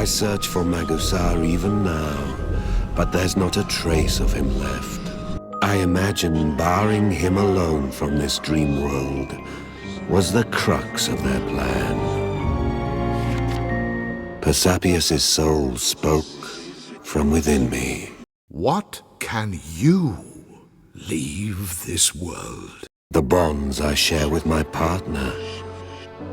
I search for Magusar even now, but there's not a trace of him left. I imagine barring him alone from this dream world was the crux of their plan. Persepius' soul spoke from within me. What can you leave this world? The bonds I share with my partner.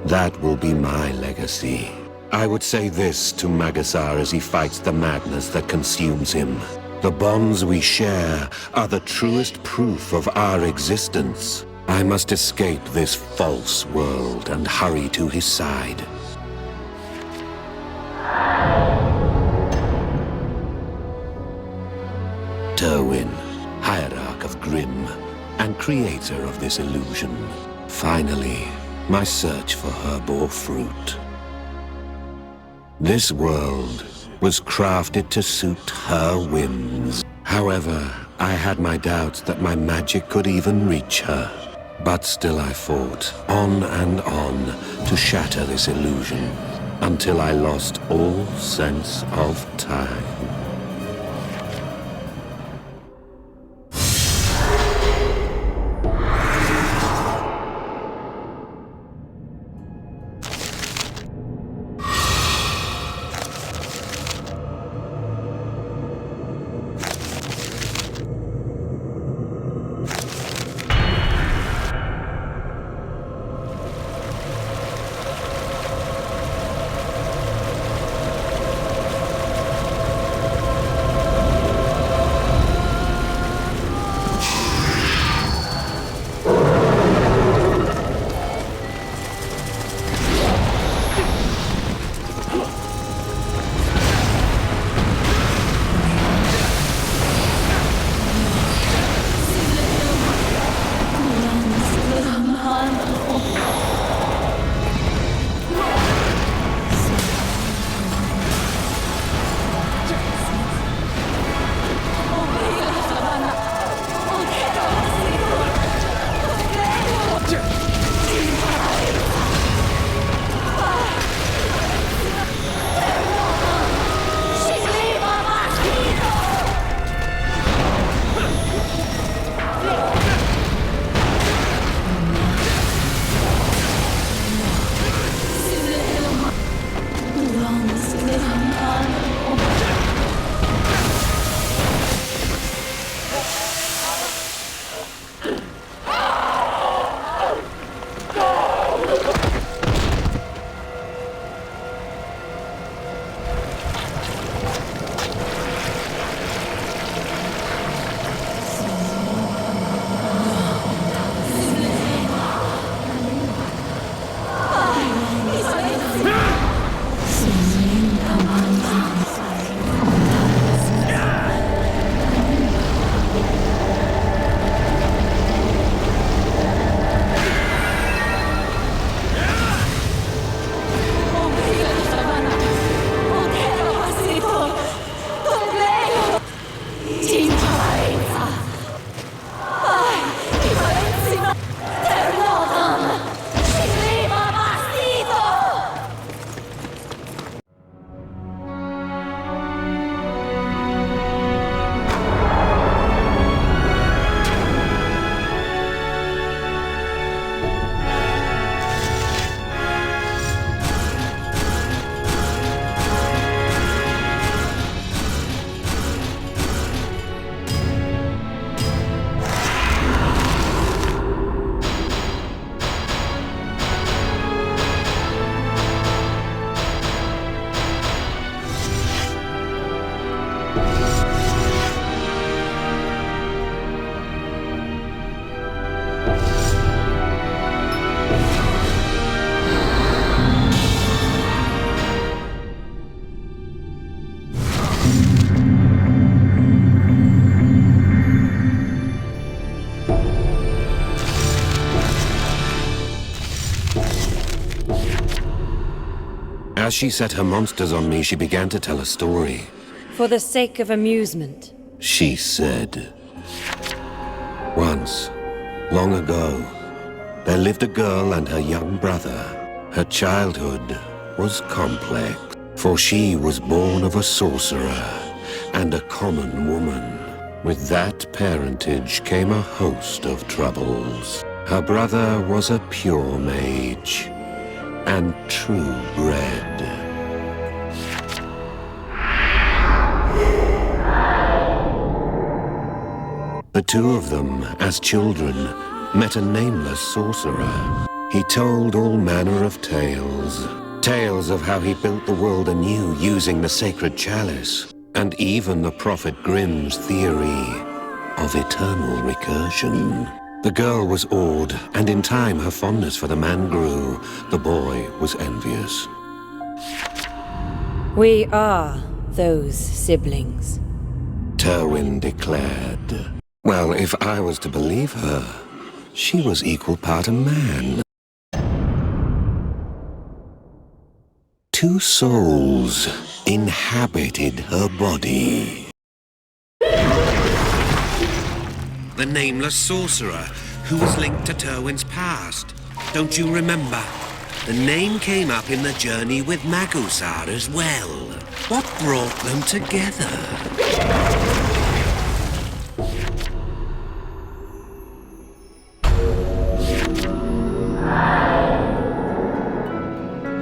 That will be my legacy. I would say this to Magusar as he fights the madness that consumes him. The bonds we share are the truest proof of our existence. I must escape this false world and hurry to his side. Derwin, Hierarch of Grimm, and creator of this illusion. Finally, my search for her bore fruit. This world was crafted to suit her whims. However, I had my doubts that my magic could even reach her. But still I fought, on and on, to shatter this illusion, until I lost all sense of time. As she set her monsters on me, she began to tell a story. For the sake of amusement. She said, once, long ago, there lived a girl and her young brother. Her childhood was complex. For she was born of a sorcerer and a common woman. With that parentage came a host of troubles. Her brother was a pure mage and true bred. The two of them, as children, met a nameless sorcerer. He told all manner of tales. Tales of how he built the world anew using the sacred chalice, and even the Prophet Grimm's theory of eternal recursion. The girl was awed, and in time her fondness for the man grew. The boy was envious. We are those siblings. Terwyn declared. Well, if I was to believe her, she was equal part a man. Two souls inhabited her body. The nameless sorcerer who was linked to Terwyn's past. Don't you remember? The name came up in the journey with Magusar as well. What brought them together?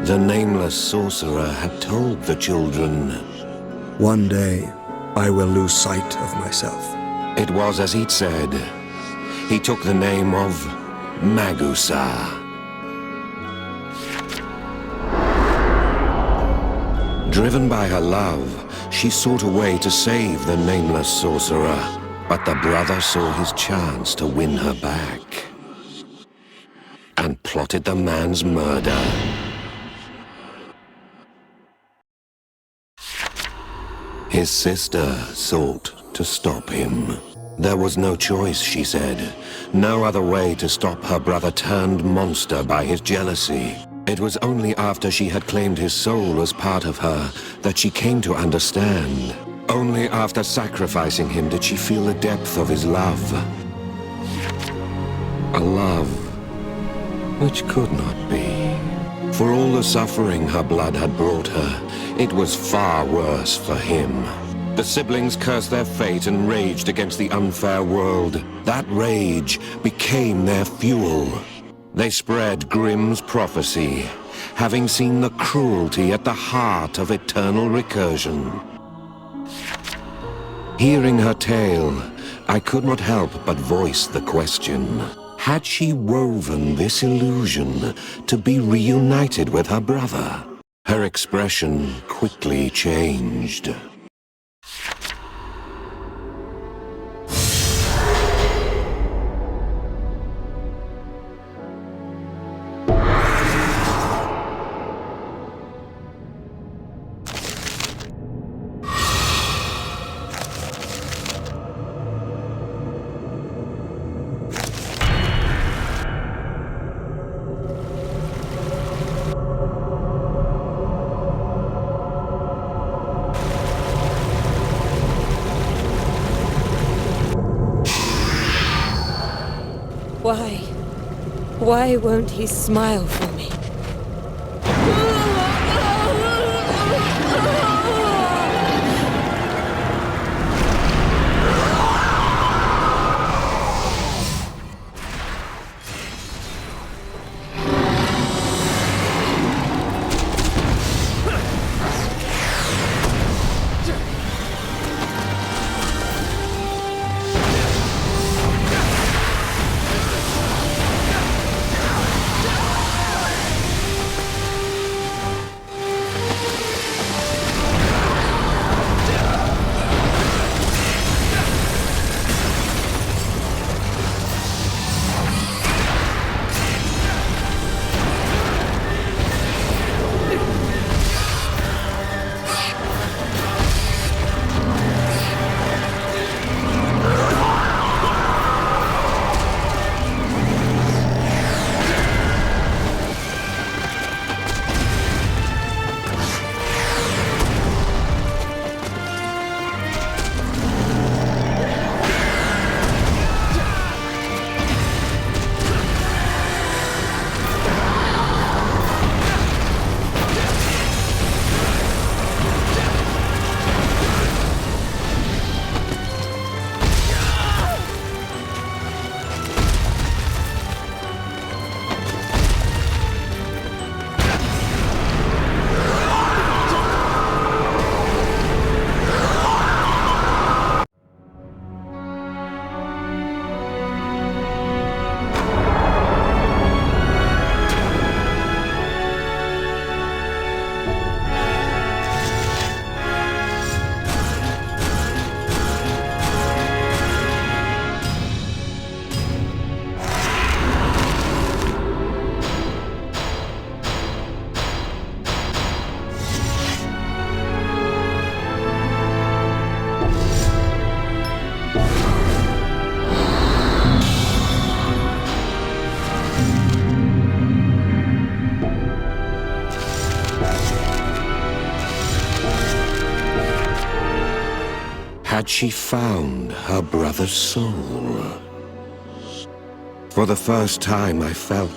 The nameless sorcerer had told the children, "One day, I will lose sight of myself." It was as he'd said. He took the name of Magusar. Driven by her love, she sought a way to save the nameless sorcerer. But the brother saw his chance to win her back and plotted the man's murder. His sister sought to stop him. There was no choice, she said. No other way to stop her brother turned monster by his jealousy. It was only after she had claimed his soul as part of her that she came to understand. Only after sacrificing him did she feel the depth of his love. A love which could not be. For all the suffering her blood had brought her, it was far worse for him. The siblings cursed their fate and raged against the unfair world. That rage became their fuel. They spread Grimm's prophecy, having seen the cruelty at the heart of eternal recursion. Hearing her tale, I could not help but voice the question. Had she woven this illusion to be reunited with her brother? Her expression quickly changed. Why won't he smile for me? Had she found her brother's soul? For the first time, I felt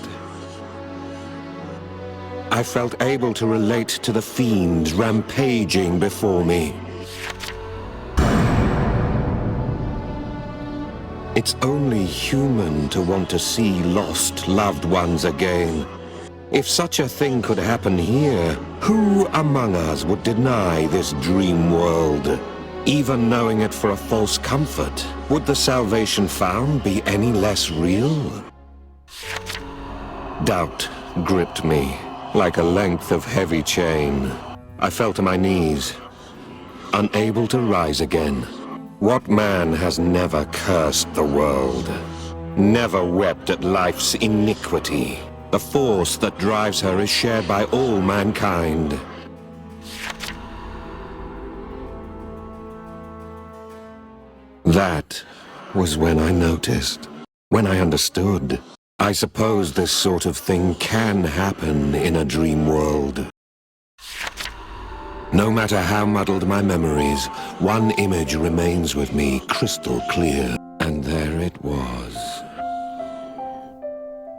able to relate to the fiends rampaging before me. It's only human to want to see lost loved ones again. If such a thing could happen here, who among us would deny this dream world? Even knowing it for a false comfort, would the salvation found be any less real? Doubt gripped me like a length of heavy chain. I fell to my knees, unable to rise again. What man has never cursed the world? Never wept at life's iniquity? The force that drives her is shared by all mankind. That was when I noticed, when I understood. I suppose this sort of thing can happen in a dream world. No matter how muddled my memories, one image remains with me crystal clear. And there it was.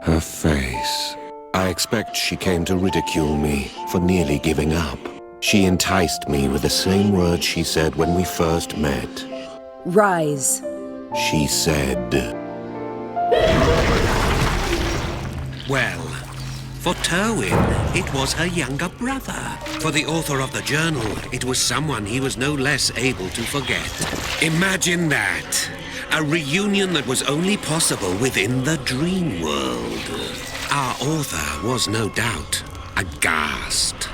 Her face. I expect she came to ridicule me for nearly giving up. She enticed me with the same words she said when we first met. Rise. She said, Well, for Terwin, it was her younger brother. For the author of the journal, it was someone he was no less able to forget. Imagine that. A reunion that was only possible within the dream world. Our author was no doubt aghast.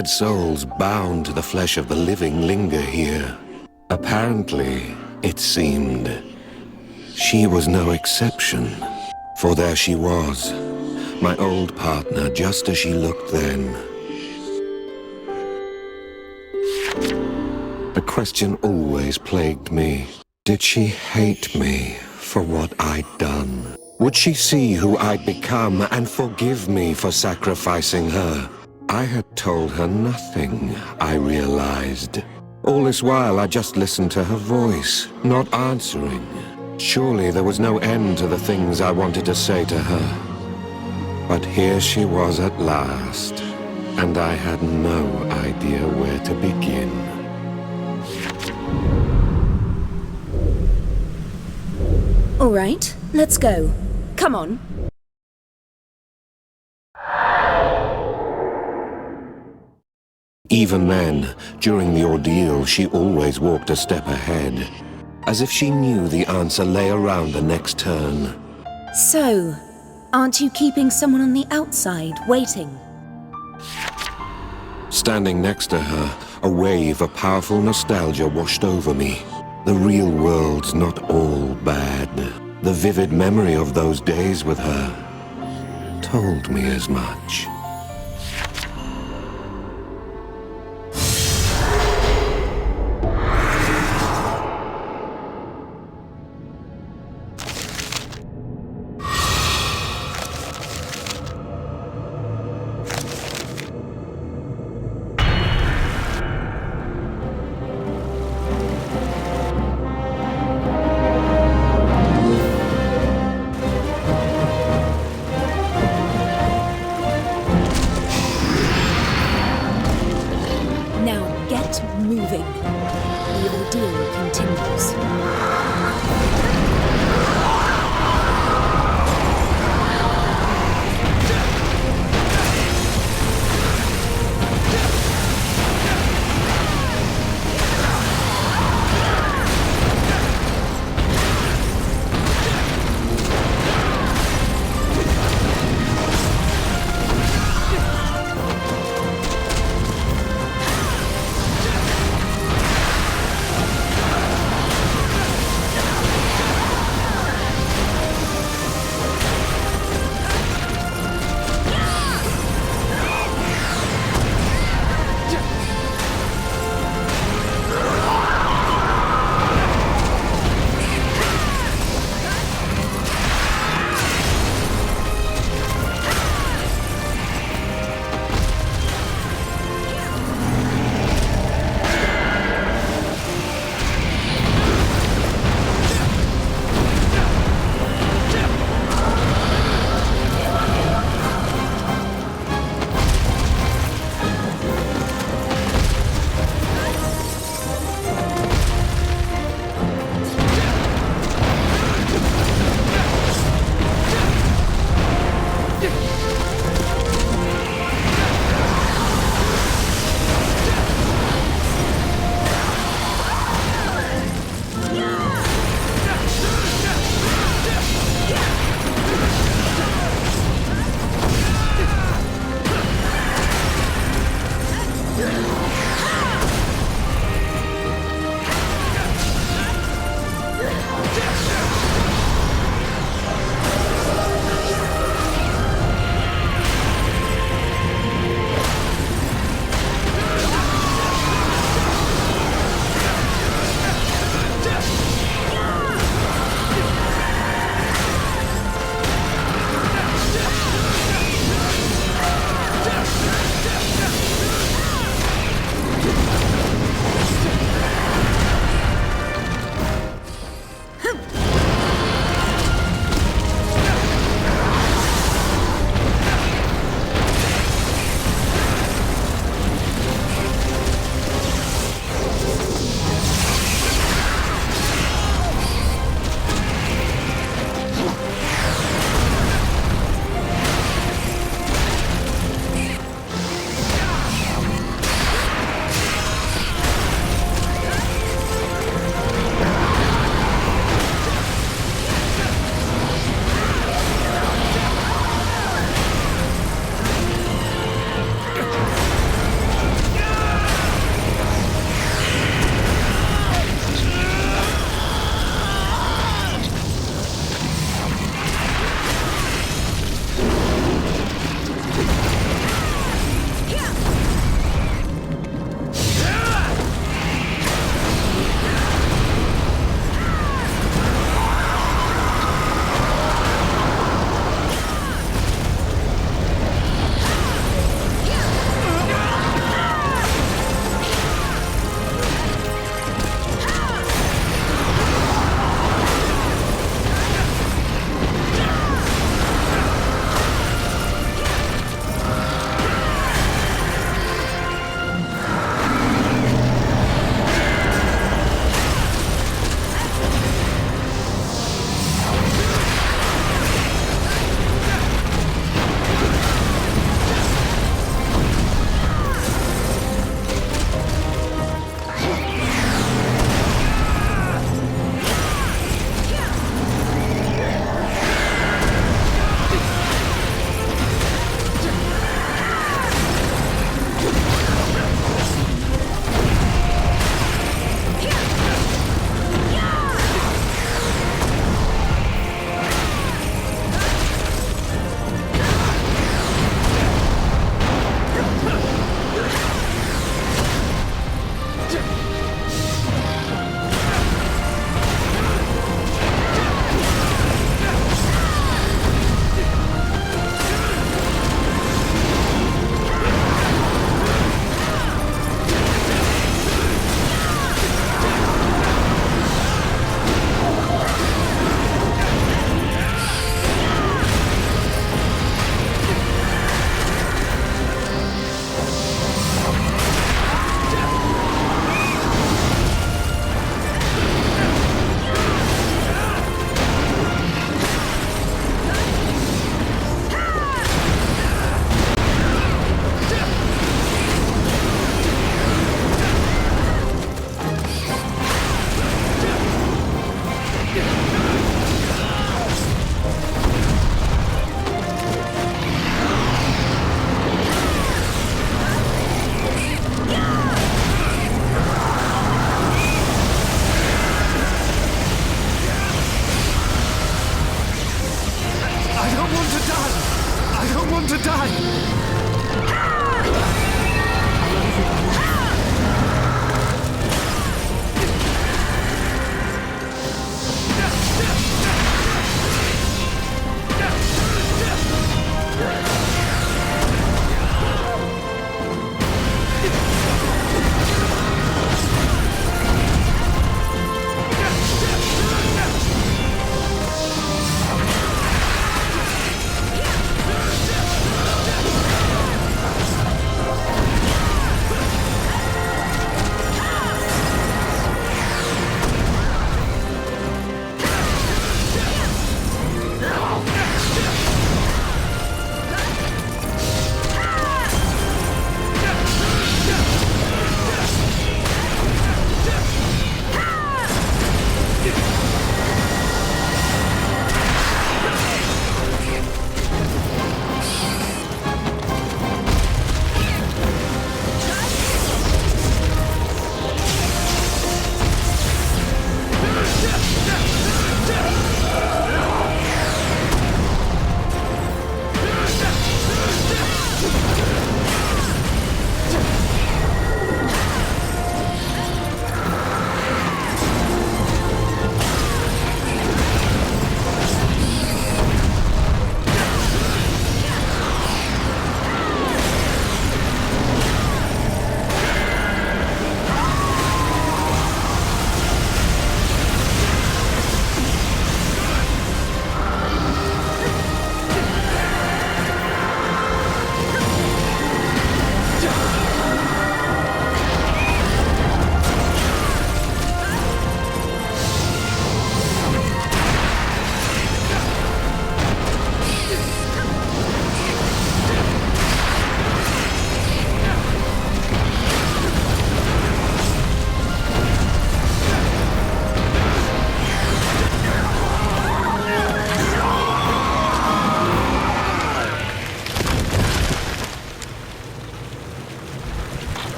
dead souls bound to the flesh of the living linger here. Apparently, it seemed, she was no exception. For there she was, my old partner, just as she looked then. The question always plagued me. Did she hate me for what I'd done? Would she see who I'd become and forgive me for sacrificing her? I had told her nothing, I realized. All this while I just listened to her voice, not answering. Surely there was no end to the things I wanted to say to her. But here she was at last, and I had no idea where to begin. All right, let's go. Come on. Even then, during the ordeal, she always walked a step ahead, as if she knew the answer lay around the next turn. So, aren't you keeping someone on the outside, waiting? Standing next to her, a wave of powerful nostalgia washed over me. The real world's not all bad. The vivid memory of those days with her told me as much.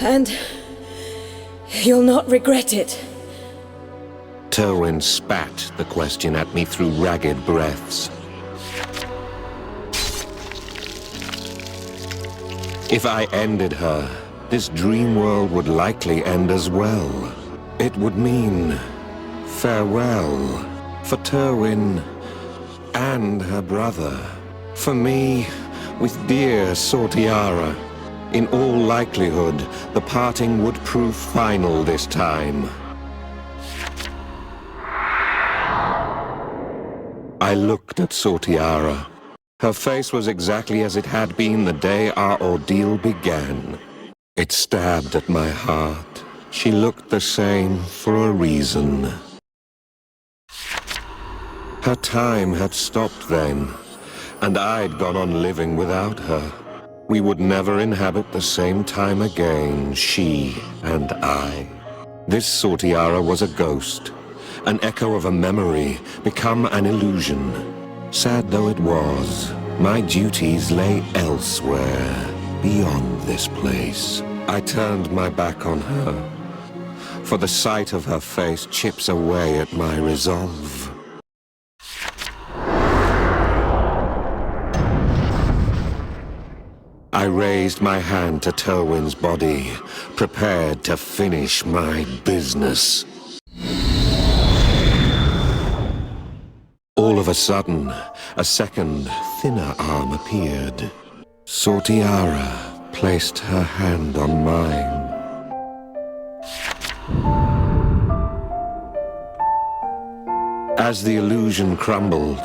And you'll not regret it. Terwyn spat the question at me through ragged breaths. If I ended her, this dream world would likely end as well. It would mean farewell for Terwyn and her brother. For me, with dear Sortiara. In all likelihood, the parting would prove final this time. I looked at Sortiara. Her face was exactly as it had been the day our ordeal began. It stabbed at my heart. She looked the same for a reason. Her time had stopped then, and I'd gone on living without her. We would never inhabit the same time again, she and I. This Sortiara was a ghost, an echo of a memory, become an illusion. Sad though it was, my duties lay elsewhere, beyond this place. I turned my back on her, for the sight of her face chips away at my resolve. I raised my hand to Terwyn's body, prepared to finish my business. All of a sudden, a second, thinner arm appeared. Sortiara placed her hand on mine. As the illusion crumbled,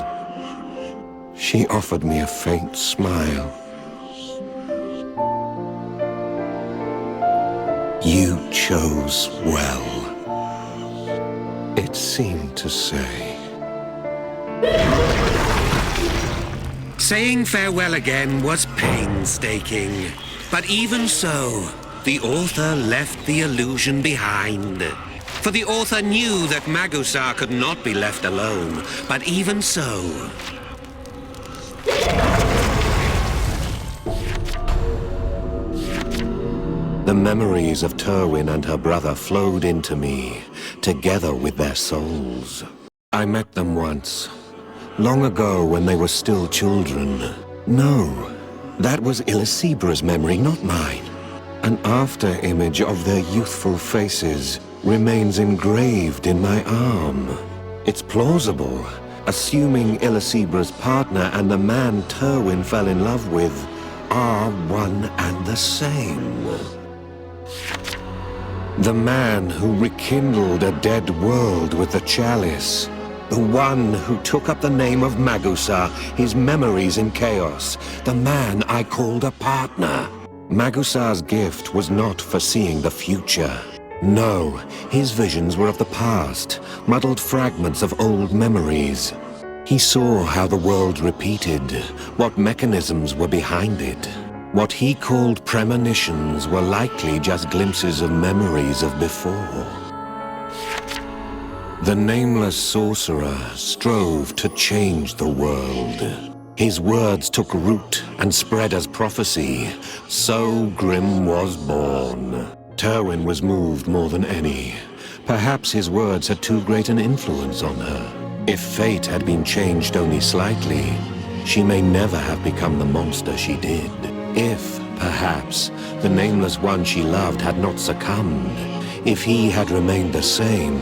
she offered me a faint smile. You chose well, it seemed to say. Saying farewell again was painstaking. But even so, the author left the illusion behind. For the author knew that Magusar could not be left alone. But even so... The memories of Terwyn and her brother flowed into me, together with their souls. I met them once, long ago when they were still children. No, that was Illicibra's memory, not mine. An after-image of their youthful faces remains engraved in my arm. It's plausible, assuming Illicibra's partner and the man Terwyn fell in love with are one and the same. The man who rekindled a dead world with the chalice. The one who took up the name of Magusar, his memories in chaos. The man I called a partner. Magusar's gift was not for seeing the future. No, his visions were of the past, muddled fragments of old memories. He saw how the world repeated, what mechanisms were behind it. What he called premonitions were likely just glimpses of memories of before. The nameless sorcerer strove to change the world. His words took root and spread as prophecy. So Grimm was born. Terwin was moved more than any. Perhaps his words had too great an influence on her. If fate had been changed only slightly, she may never have become the monster she did. If, perhaps, the nameless one she loved had not succumbed, if he had remained the same.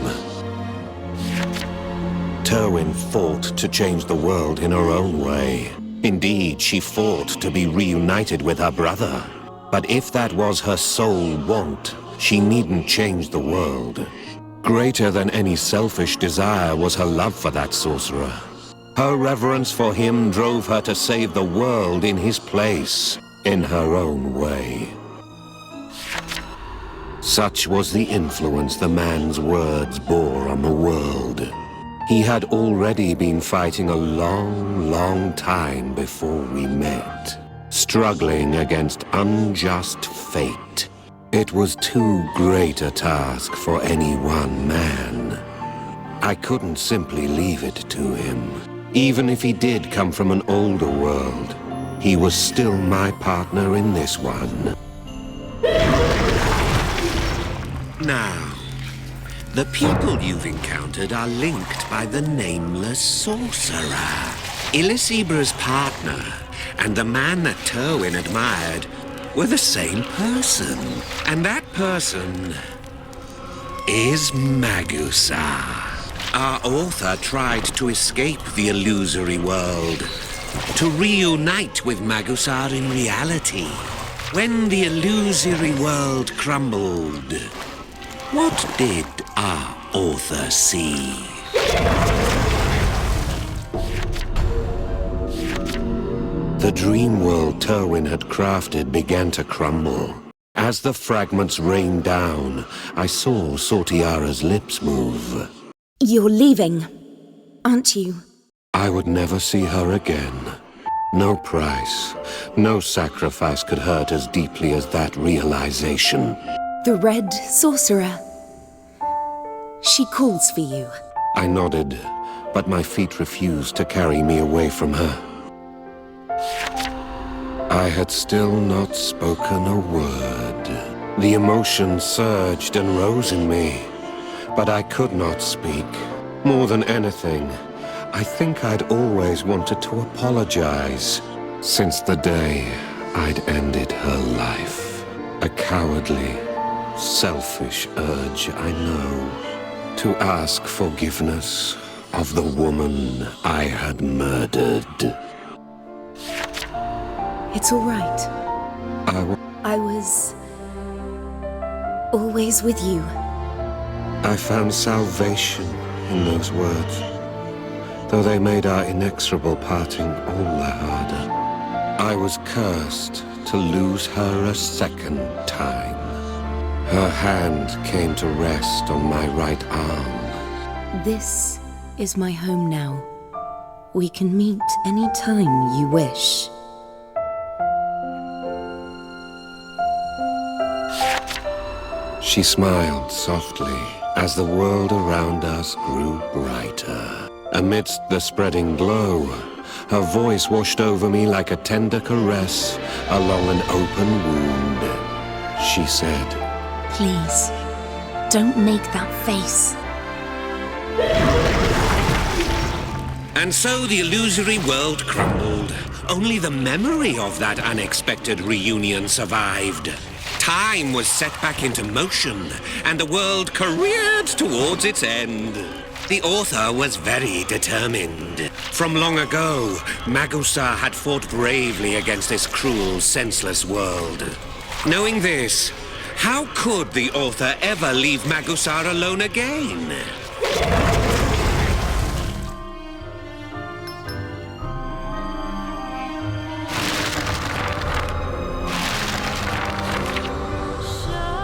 Terwin fought to change the world in her own way. Indeed, she fought to be reunited with her brother. But if that was her sole want, she needn't change the world. Greater than any selfish desire was her love for that sorcerer. Her reverence for him drove her to save the world in his place, in her own way. Such was the influence the man's words bore on the world. He had already been fighting a long, long time before we met, struggling against unjust fate. It was too great a task for any one man. I couldn't simply leave it to him. Even if he did come from an older world, he was still my partner in this one. Now, the people you've encountered are linked by the nameless sorcerer. Illisibra's partner and the man that Terwin admired were the same person. And that person is Magusar. Our author tried to escape the illusory world, to reunite with Magusar in reality. When the illusory world crumbled, what did our author see? The dream world Terwin had crafted began to crumble. As the fragments rained down, I saw Sortiara's lips move. You're leaving, aren't you? I would never see her again. No price, no sacrifice could hurt as deeply as that realization. The Red Sorcerer. She calls for you. I nodded, but my feet refused to carry me away from her. I had still not spoken a word. The emotion surged and rose in me, but I could not speak. More than anything, I think I'd always wanted to apologize since the day I'd ended her life. A cowardly, selfish urge, I know, to ask forgiveness of the woman I had murdered. It's all right. I was always with you. I found salvation in those words, though they made our inexorable parting all the harder. I was cursed to lose her a second time. Her hand came to rest on my right arm. This is my home now. We can meet any time you wish. She smiled softly as the world around us grew brighter. Amidst the spreading glow, her voice washed over me like a tender caress along an open wound. She said, Please, don't make that face. And so the illusory world crumbled. Only the memory of that unexpected reunion survived. Time was set back into motion, and the world careered towards its end. The author was very determined. From long ago, Magusar had fought bravely against this cruel, senseless world. Knowing this, how could the author ever leave Magusar alone again?